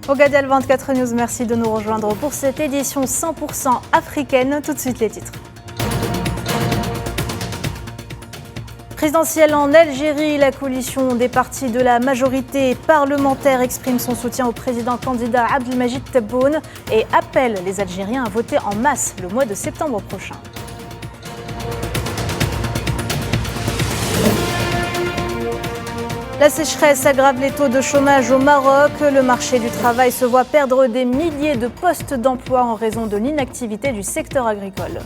Ogadel 24 News, merci de nous rejoindre pour cette édition 100% africaine. Tout de suite les titres. Présidentielle en Algérie, la coalition des partis de la majorité parlementaire exprime son soutien au président candidat Abdelmajid Tebboune et appelle les Algériens à voter en masse le mois de septembre prochain. La sécheresse aggrave les taux de chômage au Maroc. Le marché du travail se voit perdre des milliers de postes d'emploi en raison de l'inactivité du secteur agricole.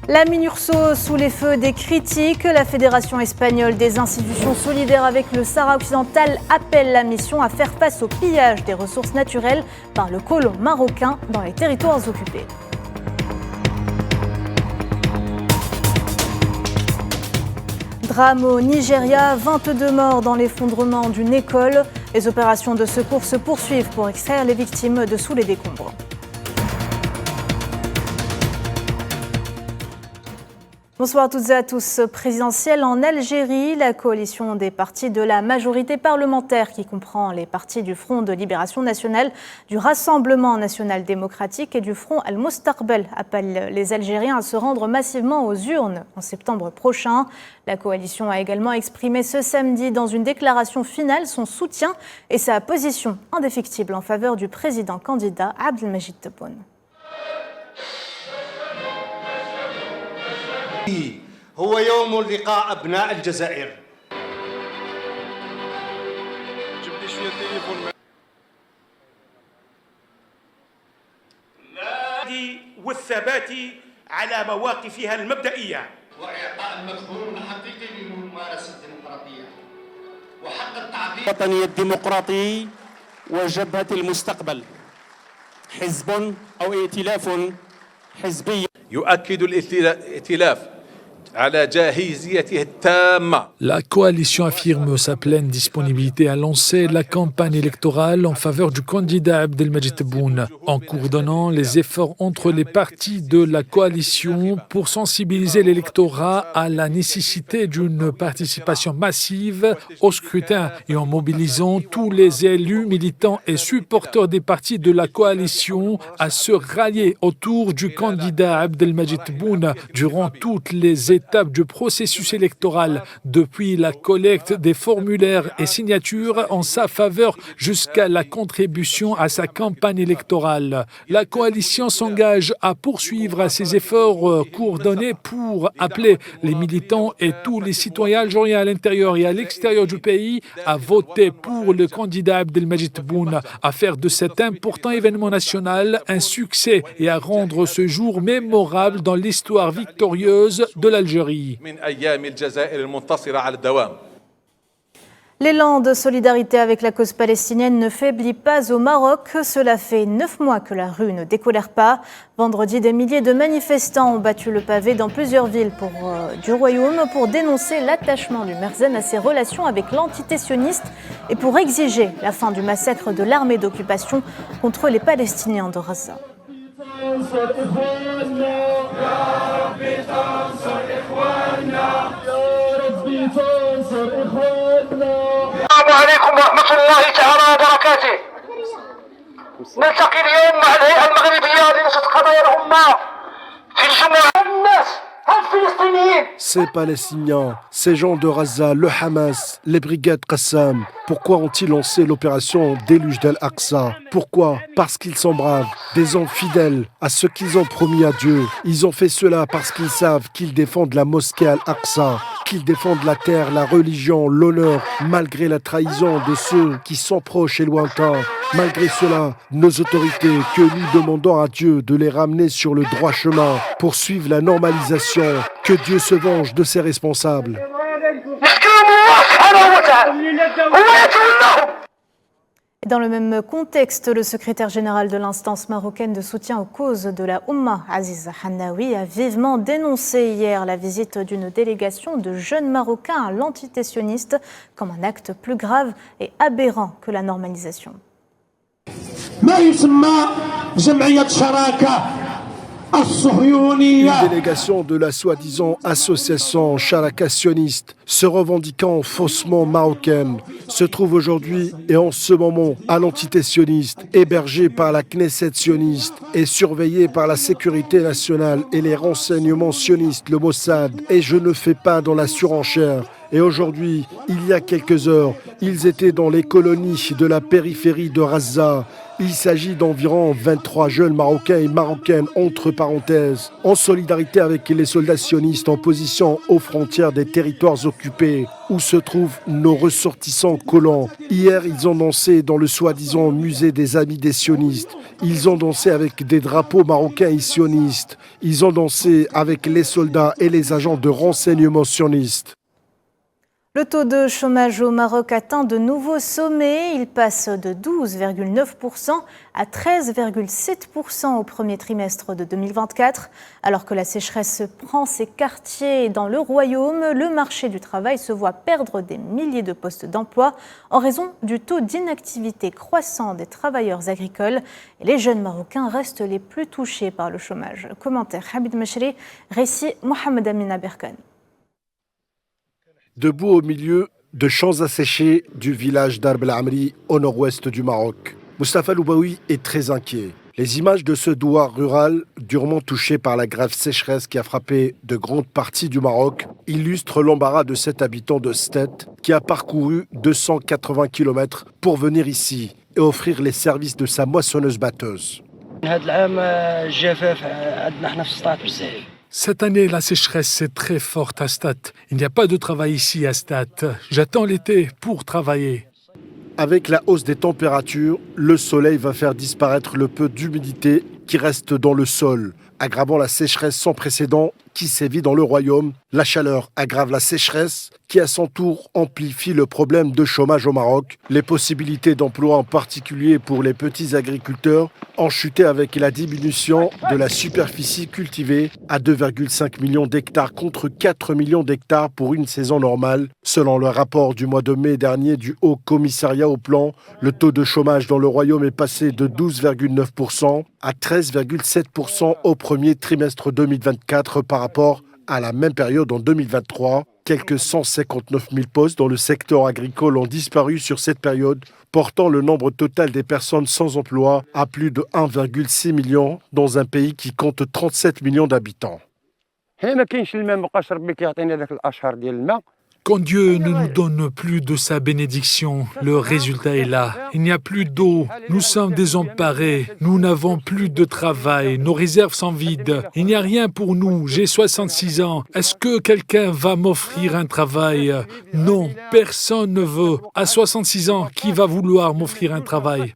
La MINURSO sous les feux des critiques. La Fédération espagnole des institutions solidaires avec le Sahara occidental appelle la mission à faire face au pillage des ressources naturelles par le colon marocain dans les territoires occupés. Drame au Nigeria, 22 morts dans l'effondrement d'une école. Les opérations de secours se poursuivent pour extraire les victimes de sous les décombres. Bonsoir à toutes et à tous. Présidentielle en Algérie, la coalition des partis de la majorité parlementaire qui comprend les partis du Front de Libération Nationale, du Rassemblement National Démocratique et du Front Al-Mostaqbel appelle les Algériens à se rendre massivement aux urnes en septembre prochain. La coalition a également exprimé ce samedi dans une déclaration finale son soutien et sa position indéfectible en faveur du président candidat Abdelmajid Tebboune. هو يوم لقاء أبناء الجزائر. جبت شوية تليفون. والثبات على مواقفها المبدئية. وإعطاء المفهوم الحقيقي لممارسة الديمقراطية. وحق التعبير. الوطني الديمقراطي وجبهة المستقبل. حزب أو ائتلاف حزبي. يؤكد الائتلاف. La coalition affirme sa pleine disponibilité à lancer la campagne électorale en faveur du candidat Abdelmajid Tebboune, en coordonnant les efforts entre les partis de la coalition pour sensibiliser l'électorat à la nécessité d'une participation massive au scrutin et en mobilisant tous les élus, militants et supporters des partis de la coalition à se rallier autour du candidat Abdelmajid Tebboune durant toutes les étapes du processus électoral, depuis la collecte des formulaires et signatures en sa faveur jusqu'à la contribution à sa campagne électorale. La coalition s'engage à poursuivre ses efforts coordonnés pour appeler les militants et tous les citoyens algériens à l'intérieur et à l'extérieur du pays à voter pour le candidat Abdelmajid Tebboune, à faire de cet important événement national un succès et à rendre ce jour mémorable dans l'histoire victorieuse de l'Algérie. L'élan de solidarité avec la cause palestinienne ne faiblit pas au Maroc. Cela fait 9 mois que la rue ne décolère pas. Vendredi, des milliers de manifestants ont battu le pavé dans plusieurs villes du royaume pour dénoncer l'attachement du Merzen à ses relations avec l'entité sioniste et pour exiger la fin du massacre de l'armée d'occupation contre les Palestiniens de Gaza. السلام عليكم ورحمة الله تعالى وبركاته. نلتقي اليوم مع الهيئة المغربية لنشرة قضايا الأمة في الجمعة. الناس الفلسطينيين. Ces Palestiniens, ces gens de Gaza, le Hamas, les brigades Qassam, pourquoi ont-ils lancé l'opération Déluge d'Al-Aqsa? Pourquoi? Parce qu'ils sont braves, des hommes fidèles à ce qu'ils ont promis à Dieu. Ils ont fait cela parce qu'ils savent qu'ils défendent la mosquée Al-Aqsa, qu'ils défendent la terre, la religion, l'honneur, malgré la trahison de ceux qui sont proches et lointains. Malgré cela, nos autorités, que nous demandons à Dieu de les ramener sur le droit chemin, poursuivent la normalisation, que Dieu se venge de ses responsables. Dans le même contexte, le secrétaire général de l'instance marocaine de soutien aux causes de la Oumma, Aziz Hannaoui, a vivement dénoncé hier la visite d'une délégation de jeunes Marocains à l'entité sioniste comme un acte plus grave et aberrant que la normalisation. Une délégation de la soi-disant association Sharaka sioniste, se revendiquant faussement marocaine, se trouve aujourd'hui et en ce moment à l'entité sioniste, hébergée par la Knesset sioniste et surveillée par la sécurité nationale et les renseignements sionistes, le Mossad. Et je ne fais pas dans la surenchère. Et aujourd'hui, il y a quelques heures, ils étaient dans les colonies de la périphérie de Raza. Il s'agit d'environ 23 jeunes Marocains et Marocaines, entre parenthèses, en solidarité avec les soldats sionistes en position aux frontières des territoires occupés, où se trouvent nos ressortissants collants. Hier, ils ont dansé dans le soi-disant musée des amis des sionistes. Ils ont dansé avec des drapeaux marocains et sionistes. Ils ont dansé avec les soldats et les agents de renseignement sionistes. Le taux de chômage au Maroc atteint de nouveaux sommets. Il passe de 12,9% à 13,7% au premier trimestre de 2024. Alors que la sécheresse prend ses quartiers dans le royaume, le marché du travail se voit perdre des milliers de postes d'emploi en raison du taux d'inactivité croissant des travailleurs agricoles. Et les jeunes Marocains restent les plus touchés par le chômage. Commentaire Habib Mechri, récit Mohamed Amina Berkan. Debout au milieu de champs asséchés du village d'Arb el-Amri au nord-ouest du Maroc, Mustapha Loubaoui est très inquiet. Les images de ce douar rural, durement touché par la grave sécheresse qui a frappé de grandes parties du Maroc, illustrent l'embarras de cet habitant de Stet qui a parcouru 280 km pour venir ici et offrir les services de sa moissonneuse-batteuse. Cette année, la sécheresse est très forte à Stat. Il n'y a pas de travail ici à Stat. J'attends l'été pour travailler. Avec la hausse des températures, le soleil va faire disparaître le peu d'humidité qui reste dans le sol, aggravant la sécheresse sans précédent qui sévit dans le royaume. La chaleur aggrave la sécheresse qui à son tour amplifie le problème de chômage au Maroc. Les possibilités d'emploi en particulier pour les petits agriculteurs ont chuté avec la diminution de la superficie cultivée à 2,5 millions d'hectares contre 4 millions d'hectares pour une saison normale. Selon le rapport du mois de mai dernier du Haut Commissariat au Plan, le taux de chômage dans le royaume est passé de 12,9% à 13,7% au premier trimestre 2024 par rapport à la même période en 2023. Quelques 159 000 postes dans le secteur agricole ont disparu sur cette période, portant le nombre total des personnes sans emploi à plus de 1,6 million dans un pays qui compte 37 millions d'habitants. Quand Dieu ne nous donne plus de sa bénédiction, le résultat est là. Il n'y a plus d'eau, nous sommes désemparés, nous n'avons plus de travail, nos réserves sont vides. Il n'y a rien pour nous, j'ai 66 ans. Est-ce que quelqu'un va m'offrir un travail? Non, personne ne veut. À 66 ans, qui va vouloir m'offrir un travail?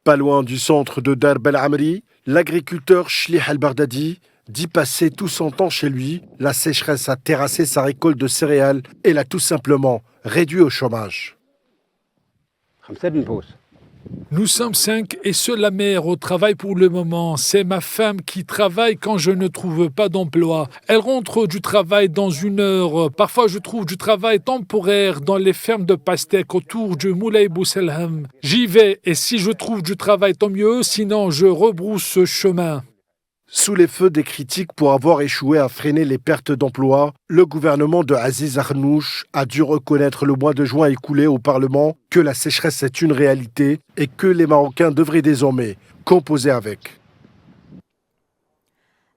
Pas loin du centre de Darb el-Amri, l'agriculteur Shlih al-Bardadi dit passer tout son temps chez lui. La sécheresse a terrassé sa récolte de céréales et l'a tout simplement réduit au chômage. Nous sommes 5 et seule la mère au travail pour le moment. C'est ma femme qui travaille quand je ne trouve pas d'emploi. Elle rentre du travail dans 1 heure. Parfois, je trouve du travail temporaire dans les fermes de pastèques autour du Moulay Bousselham. J'y vais et si je trouve du travail, tant mieux. Sinon, je rebrousse chemin. Sous les feux des critiques pour avoir échoué à freiner les pertes d'emplois, le gouvernement de Aziz Arnouch a dû reconnaître le mois de juin écoulé au Parlement que la sécheresse est une réalité et que les Marocains devraient désormais composer avec.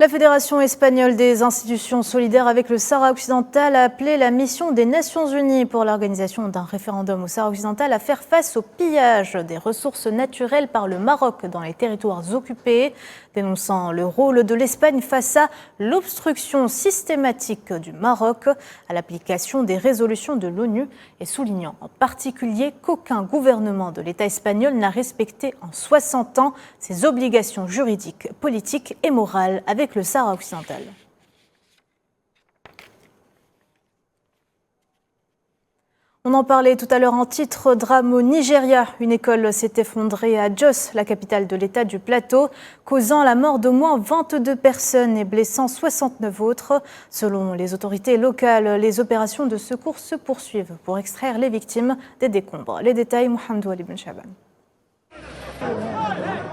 La Fédération espagnole des institutions solidaires avec le Sahara occidental a appelé la mission des Nations Unies pour l'organisation d'un référendum au Sahara occidental à faire face au pillage des ressources naturelles par le Maroc dans les territoires occupés, dénonçant le rôle de l'Espagne face à l'obstruction systématique du Maroc à l'application des résolutions de l'ONU et soulignant en particulier qu'aucun gouvernement de l'État espagnol n'a respecté en 60 ans ses obligations juridiques, politiques et morales avec le Sahara occidental. On en parlait tout à l'heure en titre, drame au Nigeria. Une école s'est effondrée à Jos, la capitale de l'État du Plateau, causant la mort d'au moins 22 personnes et blessant 69 autres. Selon les autorités locales, les opérations de secours se poursuivent pour extraire les victimes des décombres. Les détails, Mohamed Ouali Ben Chaban.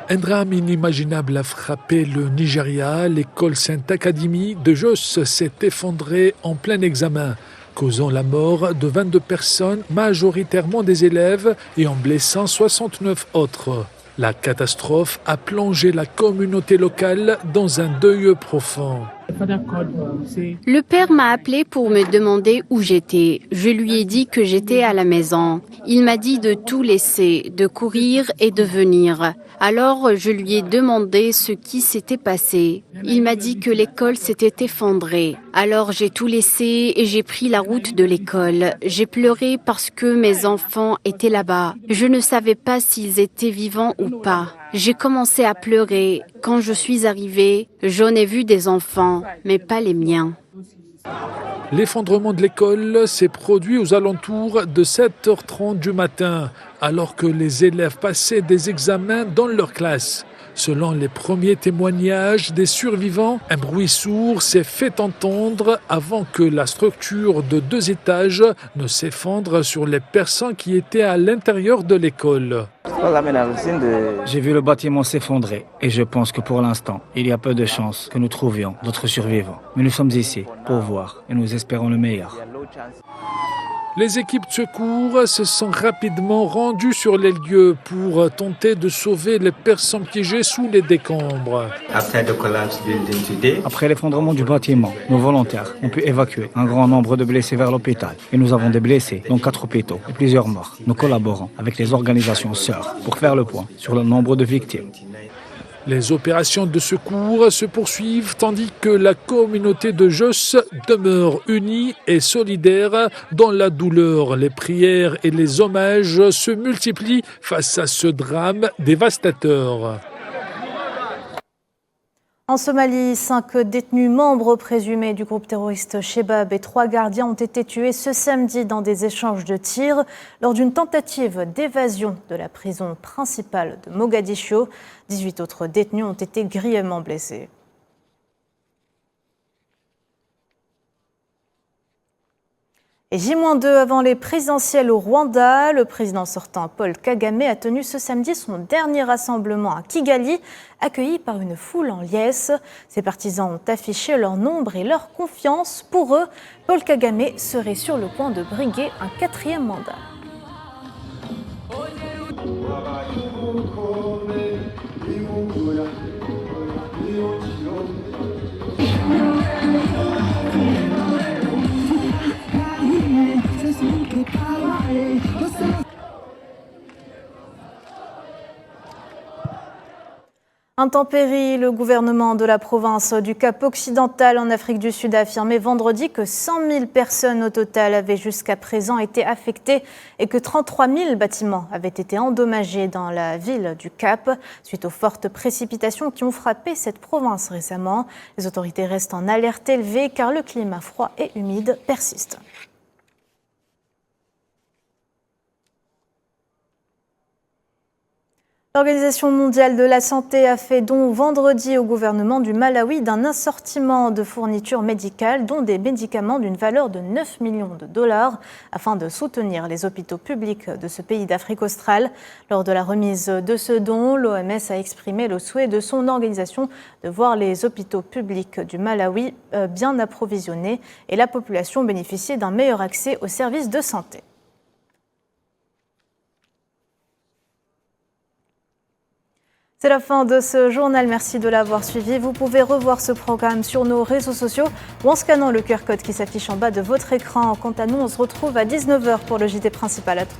Un drame inimaginable a frappé le Nigeria. L'école Sainte Académie de Jos s'est effondrée en plein examen, causant la mort de 22 personnes, majoritairement des élèves, et en blessant 69 autres. La catastrophe a plongé la communauté locale dans un deuil profond. Le père m'a appelé pour me demander où j'étais. Je lui ai dit que j'étais à la maison. Il m'a dit de tout laisser, de courir et de venir. Alors je lui ai demandé ce qui s'était passé. Il m'a dit que l'école s'était effondrée. Alors j'ai tout laissé et j'ai pris la route de l'école. J'ai pleuré parce que mes enfants étaient là-bas. Je ne savais pas s'ils étaient vivants ou pas. J'ai commencé à pleurer. Quand je suis arrivée, j'en ai vu des enfants, mais pas les miens. L'effondrement de l'école s'est produit aux alentours de 7h30 du matin, alors que les élèves passaient des examens dans leur classe. Selon les premiers témoignages des survivants, un bruit sourd s'est fait entendre avant que la structure de 2 étages ne s'effondre sur les personnes qui étaient à l'intérieur de l'école. J'ai vu le bâtiment s'effondrer et je pense que pour l'instant, il y a peu de chances que nous trouvions d'autres survivants. Mais nous sommes ici pour voir et nous espérons le meilleur. Les équipes de secours se sont rapidement rendues sur les lieux pour tenter de sauver les personnes piégées sous les décombres. Après l'effondrement du bâtiment, nos volontaires ont pu évacuer un grand nombre de blessés vers l'hôpital. Et nous avons des blessés dans 4 hôpitaux et plusieurs morts. Nous collaborons avec les organisations sœurs pour faire le point sur le nombre de victimes. Les opérations de secours se poursuivent tandis que la communauté de Jos demeure unie et solidaire dans la douleur. Les prières et les hommages se multiplient face à ce drame dévastateur. En Somalie, 5 détenus membres présumés du groupe terroriste Shebab et 3 gardiens ont été tués ce samedi dans des échanges de tirs lors d'une tentative d'évasion de la prison principale de Mogadiscio. 18 autres détenus ont été grièvement blessés. Et J-2 avant les présidentielles au Rwanda, le président sortant Paul Kagame a tenu ce samedi son dernier rassemblement à Kigali, accueilli par une foule en liesse. Ses partisans ont affiché leur nombre et leur confiance. Pour eux, Paul Kagame serait sur le point de briguer un 4e mandat. Intempérie, le gouvernement de la province du Cap-Occidental en Afrique du Sud a affirmé vendredi que 100 000 personnes au total avaient jusqu'à présent été affectées et que 33 000 bâtiments avaient été endommagés dans la ville du Cap suite aux fortes précipitations qui ont frappé cette province récemment. Les autorités restent en alerte élevée car le climat froid et humide persiste. L'Organisation mondiale de la santé a fait don vendredi au gouvernement du Malawi d'un assortiment de fournitures médicales, dont des médicaments d'une valeur de 9 millions de dollars, afin de soutenir les hôpitaux publics de ce pays d'Afrique australe. Lors de la remise de ce don, l'OMS a exprimé le souhait de son organisation de voir les hôpitaux publics du Malawi bien approvisionnés et la population bénéficier d'un meilleur accès aux services de santé. C'est la fin de ce journal, merci de l'avoir suivi. Vous pouvez revoir ce programme sur nos réseaux sociaux ou en scannant le QR code qui s'affiche en bas de votre écran. Quant à nous, on se retrouve à 19h pour le JT principal. À tout.